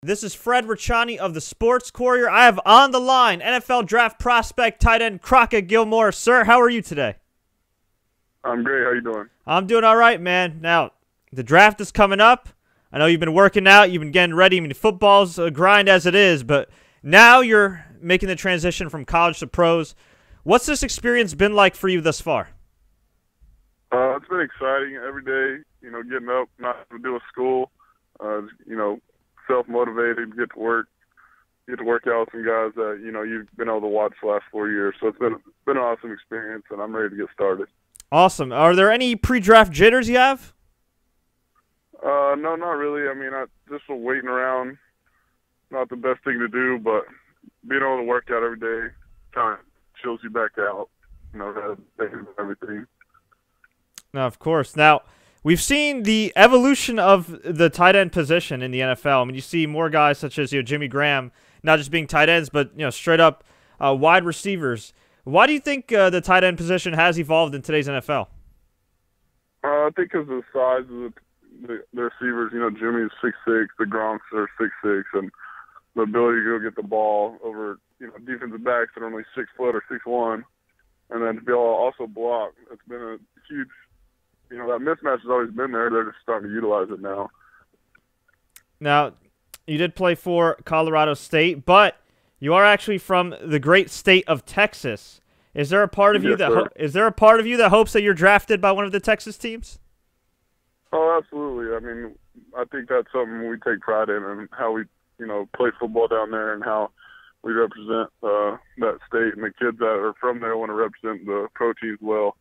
This is Fred Ricciani of the Sports Courier. I have on the line NFL draft prospect tight end Crockett Gillmore. Sir, how are you today? I'm great. How you doing? I'm doing all right, man. Now, the draft is coming up. I know you've been working out. You've been getting ready. I mean, football's a grind as it is, but now you're making the transition from college to pros. What's this experience been like for you thus far? It's been exciting every day, getting up, not to do a school, self-motivated, get to work out with some guys that, you've been able to watch the last 4 years. So it's been an awesome experience, and I'm ready to get started. Awesome. Are there any pre-draft jitters you have? No, not really. I mean, just waiting around, not the best thing to do, but being able to work out every day kind of chills you back out, everything. No, of course. Now, we've seen the evolution of the tight end position in the NFL. I mean, you see more guys such as Jimmy Graham, not just being tight ends, but straight up wide receivers. Why do you think the tight end position has evolved in today's NFL? I think because of the size of the receivers. Jimmy's 6'6", the Gronks are 6'6", and the ability to go get the ball over defensive backs that are only 6 foot or 6'1", and then to be able to also block. It's been a huge. That mismatch has always been there. They're just starting to utilize it now. Now, you did play for Colorado State, but you are actually from the great state of Texas. Is there a part of you that hopes that you're drafted by one of the Texas teams? Oh, absolutely. I mean, I think that's something we take pride in, and how we, play football down there, and how we represent that state, and the kids that are from there want to represent the pro teams well.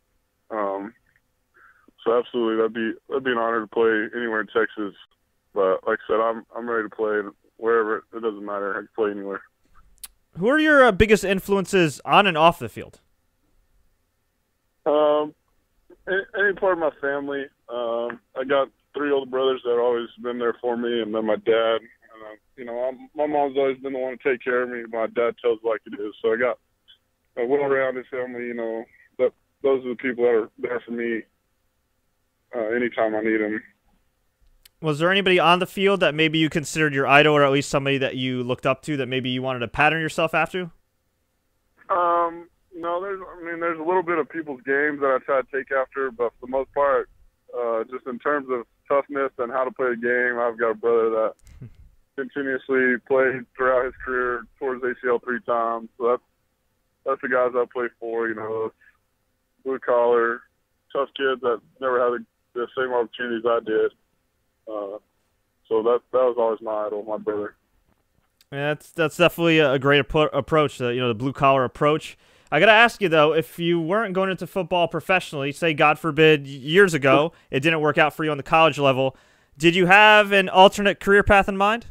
So absolutely, that'd be an honor to play anywhere in Texas. But like I said, I'm ready to play wherever. It doesn't matter. I can play anywhere. Who are your biggest influences on and off the field? Any part of my family. I got 3 older brothers that have always been there for me, and then my dad. My mom's always been the one to take care of me. My dad tells it like it is. So I got a well-rounded family. Those are the people that are there for me anytime I need them. Was there anybody on the field that maybe you considered your idol, or at least somebody that you looked up to that maybe you wanted to pattern yourself after? No, there's a little bit of people's games that I try to take after, but for the most part, just in terms of toughness and how to play the game, I've got a brother that continuously played throughout his career, towards ACL 3 times. So that's the guys I play for, blue collar, tough kids that never had the same opportunities I did. So that was always my idol, my brother. Yeah, that's definitely a great approach, the blue collar approach. I got to ask you, though, if you weren't going into football professionally, say, God forbid, years ago, it didn't work out for you on the college level, did you have an alternate career path in mind?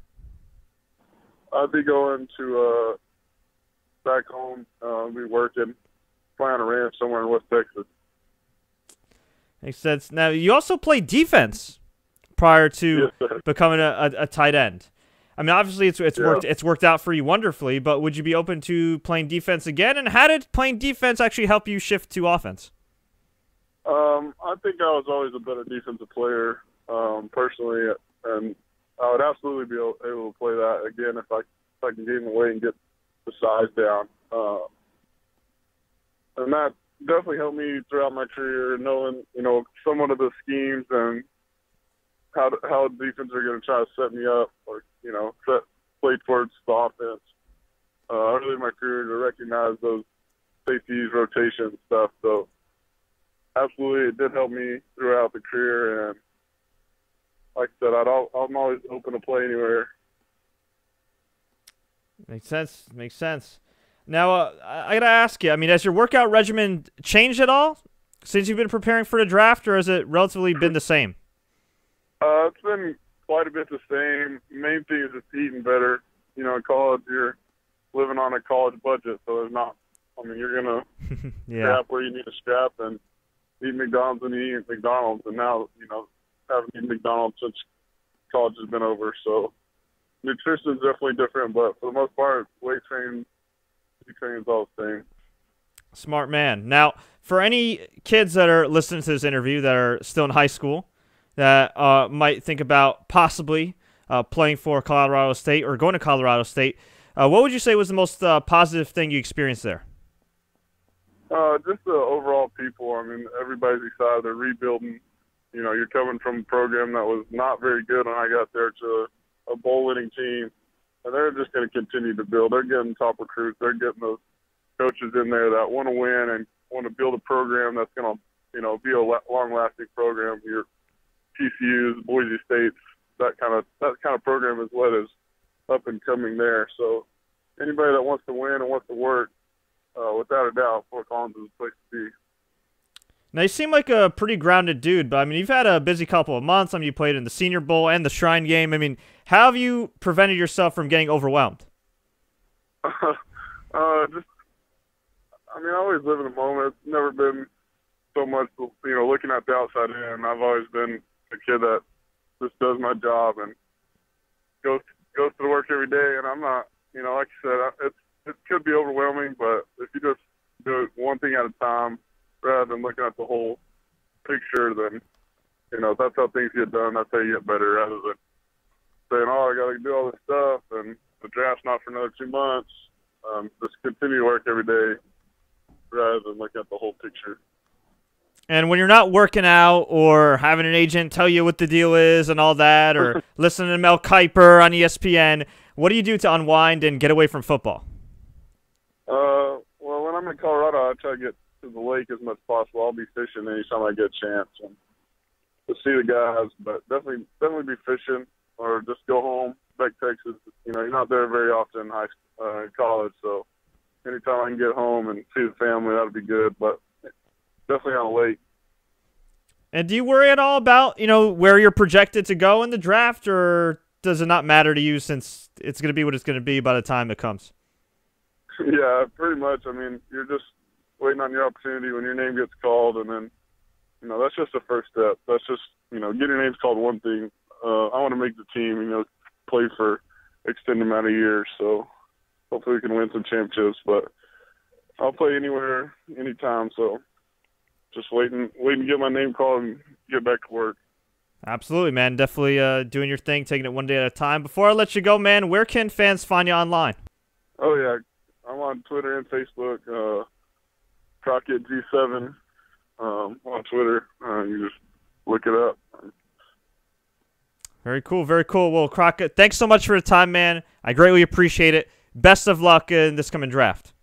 I'd be going to back home, be working, playing a ranch somewhere in West Texas. Makes sense. Now, you also played defense prior to becoming a tight end. I mean, obviously, it's worked out for you wonderfully, but would you be open to playing defense again? And how did playing defense actually help you shift to offense? I think I was always a better defensive player, personally, and I would absolutely be able to play that again if I can gain the weight and get the size down. And that definitely helped me throughout my career, knowing somewhat of the schemes and how defense are going to try to set me up, or play towards the offense. Early in my career, to recognize those safeties, rotation stuff. So absolutely, it did help me throughout the career. And like I said, I'm always open to play anywhere. Makes sense. Now, I got to ask you, I mean, has your workout regimen changed at all since you've been preparing for the draft, or has it relatively been the same? It's been quite a bit the same. Main thing is just eating better. In college, you're living on a college budget, so there's not. I mean, you're gonna scrap where you need to scrap and eat McDonald's and eat McDonald's. And now, haven't eaten McDonald's since college has been over. So nutrition is definitely different, but for the most part, weight training is all the same. Smart man. Now, for any kids that are listening to this interview that are still in high school, that might think about possibly playing for Colorado State or going to Colorado State. What would you say was the most positive thing you experienced there? Just the overall people. I mean, everybody's excited. They're rebuilding. You know, you're coming from a program that was not very good when I got there to a bowl-winning team, and they're just going to continue to build. They're getting top recruits. They're getting those coaches in there that want to win and want to build a program that's going to, you know, be a long-lasting program. Your TCU's, Boise State's, that kind of program is what is up and coming there. So anybody that wants to win and wants to work, without a doubt, Fort Collins is a place to be. Now, you seem like a pretty grounded dude, but, I mean, you've had a busy couple of months. I mean, you played in the Senior Bowl and the Shrine Game. I mean, how have you prevented yourself from getting overwhelmed? I always live in the moment. It's never been so much, you know, looking at the outside in. I've always been a kid that just does my job and goes to work every day. And I'm not, you know, like I said, it could be overwhelming, but if you just do it one thing at a time rather than looking at the whole picture, then, you know, that's how things get done. That's how you get better, rather than saying, oh, I got to do all this stuff and the draft's not for another 2 months. Just continue to work every day rather than look at the whole picture. And when you're not working out or having an agent tell you what the deal is and all that, or listening to Mel Kiper on ESPN, what do you do to unwind and get away from football? Well, when I'm in Colorado, I try to get to the lake as much as possible. I'll be fishing anytime I get a chance and to see the guys, but definitely be fishing or just go home back to Texas. You know, you're not there very often in college, so anytime I can get home and see the family, that'll be good, but definitely on a lake. And do you worry at all about, you know, where you're projected to go in the draft, or does it not matter to you since it's going to be what it's going to be by the time it comes? Yeah, pretty much. I mean, you're just waiting on your opportunity when your name gets called, and then, you know, that's just the first step. That's just, you know, getting your name's called one thing. I want to make the team, you know, play for extended amount of years, so hopefully we can win some championships, but I'll play anywhere, anytime, so just waiting to get my name called and get back to work. Absolutely, man. Definitely doing your thing, taking it one day at a time. Before I let you go, man, where can fans find you online? Oh, yeah. I'm on Twitter and Facebook, Crockett G7 on Twitter. You just look it up. Very cool, very cool. Well, Crockett, thanks so much for the time, man. I greatly appreciate it. Best of luck in this coming draft.